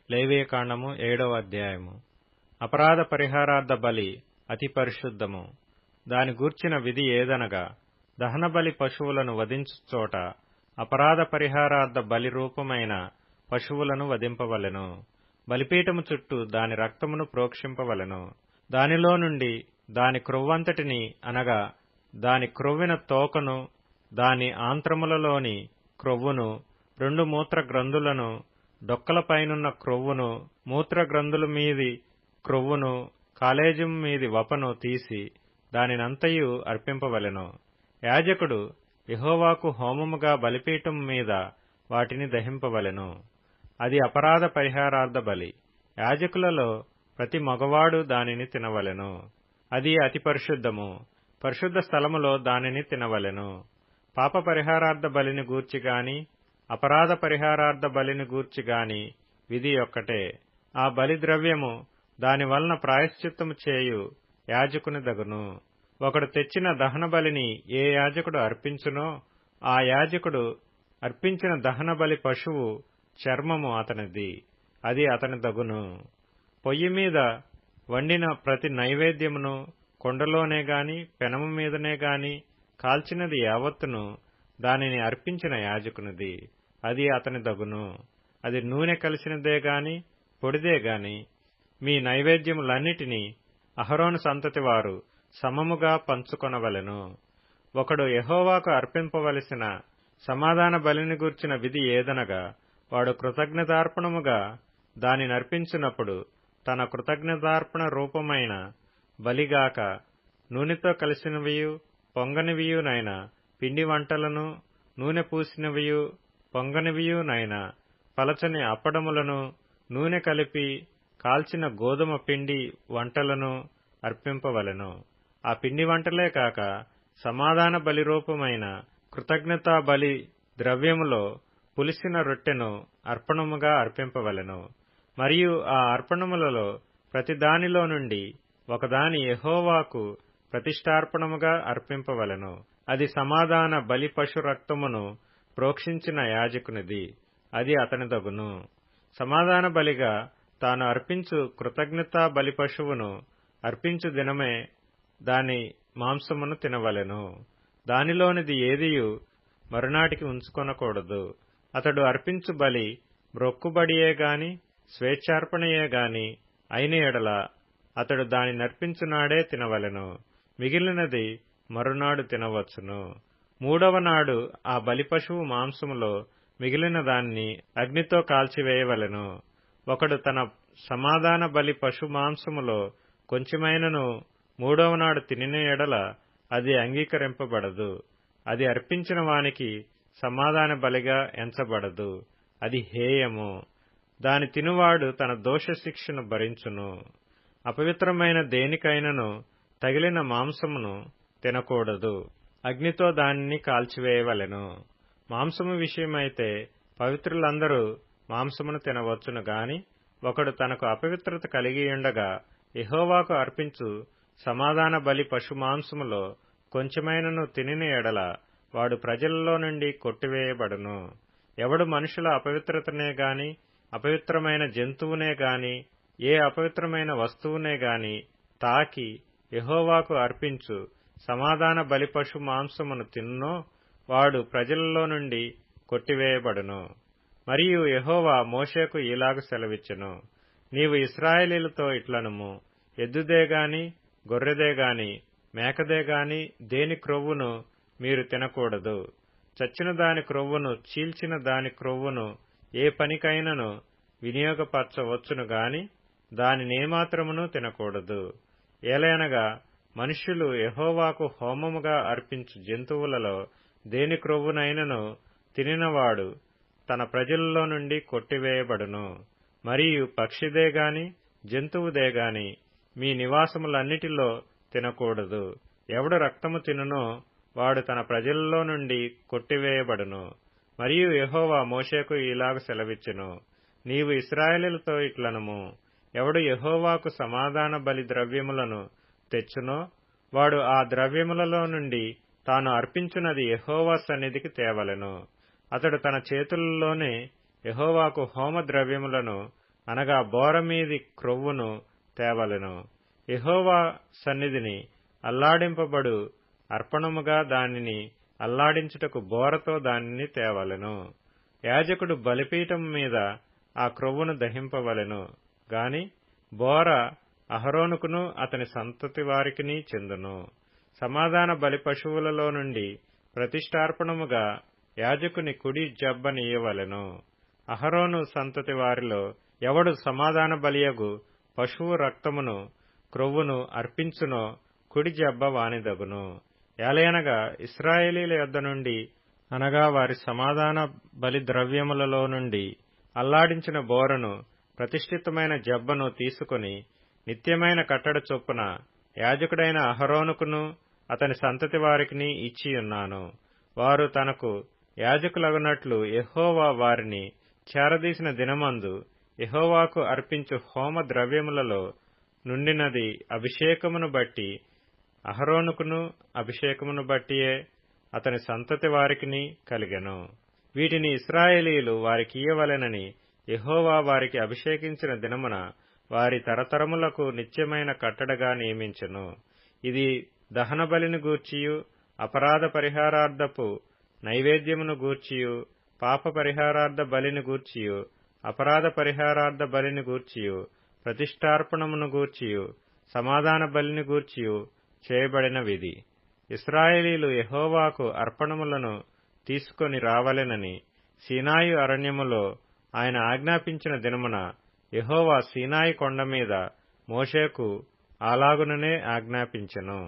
లేవియకాండము 7వ అధ్యాయము. అపరాధ పరిహారార్థ బలి అతి పరిశుద్ధము. దాని గూర్చిన విధి ఏదనగా, దహనబలి పశువులను వధించు చోట అపరాధ పరిహారార్థ బలి రూపమైన పశువులను వధింపవలెను. బలిపీఠము చుట్టూ దాని రక్తమును ప్రోక్షింపవలెను. దానిలో నుండి దాని క్రొవ్వంతటిని, అనగా దాని క్రొవ్విన తోకను, దాని ఆంత్రములలోని క్రొవ్వును, 2 మూత్రగ్రంథులను, డొక్కలపైనున్న క్రొవ్వును, మూత్రగ్రంథుల మీది క్రొవ్వును, కాలేజం మీది వపను తీసి దానినంతయు అర్పింపవలెను. యాజకుడు యెహోవాకు హోమముగా బలిపీఠం మీద వాటిని దహింపవలెను. అది అపరాధ పరిహారార్థ బలి. యాజకులలో ప్రతి మగవాడు దానిని తినవలెను. అది అతి పరిశుద్ధము. పరిశుద్ధ స్థలములో దానిని తినవలెను. పాప పరిహారార్థ బలిని గూర్చి గాని, అపరాధ పరిహారార్థ బలిని గూర్చి గాని విధి ఒక్కటే. ఆ బలి ద్రవ్యము దాని వలన ప్రాయశ్చిత్తము చేయు యాజకుని దగును. ఒకడు తెచ్చిన దహన బలిని ఏ యాజకుడు అర్పించునో, ఆ యాజకుడు అర్పించిన దహన బలి పశువు చర్మము అతనిది, అది అతని దగును. పొయ్యి మీద వండిన ప్రతి నైవేద్యమును కొండలోనే గాని పెనము మీదనే గాని కాల్చినది యావత్తును దానిని అర్పించిన యాజకునిది, అది అతని దగును. అది నూనె కలిసినదే గాని పొడిదే గాని మీ నైవేద్యములన్నిటినీ అహరోను సంతతి వారు సమముగా పంచుకొనవలెను. ఒకడు యెహోవాకు అర్పింపవలసిన సమాధాన బలిని గూర్చిన విధి ఏదనగా, వాడు కృతజ్ఞతార్పణముగా దాని నర్పించినప్పుడు తన కృతజ్ఞతార్పణ రూపమైన బలిగాక నూనెతో కలిసినవియు పొంగనివియునైన పిండి వంటలను, నూనె పూసినవియు పొంగనివియునైన పలచని అప్పడములను, నూనె కలిపి కాల్చిన గోధుమ పిండి వంటలను అర్పింపవలెను. ఆ పిండి వంటలే కాక సమాధాన బలి రూపమైన కృతజ్ఞతా బలి ద్రవ్యములో పులిసిన రొట్టెను అర్పణముగా అర్పింపవలెను. మరియు ఆ అర్పణములలో ప్రతి దానిలో నుండి ఒకదాని యెహోవాకు ప్రతిష్టార్పణముగా అర్పింపవలెను. అది సమాధాన బలి పశు రక్తమును ప్రోక్షించిన యాజకునిది, అది అతని దగును. సమాధాన బలిగా తాను అర్పించు కృతజ్ఞతా బలి పశువును అర్పించు దినమే దాని మాంసమును తినవలెను. దానిలోనిది ఏదియు మరునాటికి ఉంచుకొనకూడదు. అతడు అర్పించు బలి మ్రొక్కుబడియే గాని స్వేచ్ఛార్పణయే గాని అయిన ఎడల అతడు దాని నర్పించునాడే తినవలెను. మిగిలినది మరునాడు తినవచ్చును. 3వ నాడు ఆ బలి పశువు మాంసములో మిగిలిన దాన్ని అగ్నితో కాల్చివేయవలెను. ఒకడు తన సమాధాన బలి పశు మాంసములో కొంచెమైనను 3వ నాడు తినిన ఎడల అది అంగీకరింపబడదు. అది అర్పించిన వానికి సమాధాన బలిగా ఎంచబడదు, అది హేయము. దాని తినువాడు తన దోష శిక్షను భరించును. అపవిత్రమైన దేనికైనను తగిలిన మాంసమును తినకూడదు, అగ్నితో దానిని కాల్చివేయవలెను. మాంసము విషయమైతే పవిత్రులందరూ మాంసమును తినవచ్చును గాని, ఒకడు తనకు అపవిత్రత కలిగియుండగా యెహోవాకు అర్పించు సమాధాన బలి పశు మాంసములో కొంచెమైనను తినిన ఎడల వాడు ప్రజలలో నుండి కొట్టివేయబడును. ఎవడు మనుషుల అపవిత్రతనే గాని అపవిత్రమైన జంతువునే గాని ఏ అపవిత్రమైన వస్తువునే గాని తాకి యెహోవాకు అర్పించు సమాధాన బలి పశు మాంసమును తిన్నో వాడు ప్రజలలో నుండి కొట్టివేయబడును. మరియు యెహోవా మోషేకు ఇలాగు సెలవిచ్చెను, నీవు ఇశ్రాయేలీయులతో ఇట్లనుము, ఎద్దుదే గాని గొర్రెదే గాని మేకదే గాని దేని క్రొవ్వును మీరు తినకూడదు. చచ్చిన దాని క్రొవ్వును చీల్చిన దాని క్రొవ్వును ఏ పనికైనను వినియోగపరచవచ్చును గాని దానినేమాత్రమును తినకూడదు. ఏలయనగా మనుష్యులు యెహోవాకు హోమముగా అర్పించు జంతువులలో దేని క్రొవ్వునైనను తినినవాడు తన ప్రజలలో నుండి కొట్టివేయబడును. మరియు పక్షిదే గాని జంతువుదే గాని మీ నివాసములన్నిటిలో తినకూడదు. ఎవడు రక్తము తినునో వాడు తన ప్రజలలో నుండి కొట్టివేయబడును. మరియు యెహోవా మోషేకు ఇలాగు సెలవిచ్చెను, నీవు ఇశ్రాయేలీయులతో ఇట్లనుము, ఎవడు యెహోవాకు సమాధాన బలి ద్రవ్యములను తెచ్చునో వాడు ఆ ద్రవ్యములలో నుండి తాను అర్పించున్నది యెహోవా సన్నిధికి తేవలెను. అతడు తన చేతులలోనే యెహోవాకు హోమ ద్రవ్యములను అనగా బోరమీది క్రొవ్వును తేవలెను. యెహోవా సన్నిధిని అల్లాడింపబడు అర్పణముగా దానిని అల్లాడించుటకు బోరతో దానిని తేవలెను. యాజకుడు బలిపీఠము మీద ఆ క్రొవ్వును దహింపవలెను గాని బోర అహరోనుకును అతని సంతతి వారికిని చెందును. సమాధాన బలి పశువులలో నుండి ప్రతిష్ఠార్పణముగా యాజకుని కుడి జబ్బనియ్యవలెను. అహరోను సంతతి వారిలో ఎవడు సమాధాన బలియగు పశువు రక్తమును క్రొవ్వును అర్పించునో కుడి జబ్బ వానిదగును. ఏలయనగా ఇశ్రాయేలీల యొద్ద నుండి అనగా వారి సమాధాన బలి ద్రవ్యములలో నుండి అల్లాడించిన బోరను ప్రతిష్ఠితమైన జబ్బను తీసుకుని నిత్యమైన కట్టడ చొప్పున యాజకుడైన అహరోనుకును అతని సంతతి వారికిని ఇచ్చియున్నాను. వారు తనకు యాజకులగునట్లు యెహోవా వారిని చేరదీసిన దినమందు యెహోవాకు అర్పించు హోమ ద్రవ్యములలో నుండినది అభిషేకమును బట్టి అహరోనుకును అభిషేకమును బట్టియే అతని సంతతి వారికిని కలిగెను. వీటిని ఇశ్రాయేలీయులు వారికియ్యవలెనని యెహోవా వారికి అభిషేకించిన దినమున వారి తరతరములకు నిత్యమైన కట్టడగా నియమించెను. ఇది దహన బలిని గూర్చియు అపరాధ పరిహారార్థపు నైవేద్యమును గూర్చియు పాప పరిహారార్థ బలిని గూర్చియు అపరాధ పరిహారార్థ బలిని గూర్చియు ప్రతిష్ఠార్పణమును గూర్చియు సమాధాన బలిని గూర్చియు చేయబడిన విధి. ఇశ్రాయేలీయులు యెహోవాకు అర్పణములను తీసుకొని రావలెనని సీనాయి అరణ్యములో ఆయన ఆజ్ఞాపించిన దినమున యెహోవా సీనాయి కొండ మీద మోషేకు అలాగుననే ఆజ్ఞాపించెను.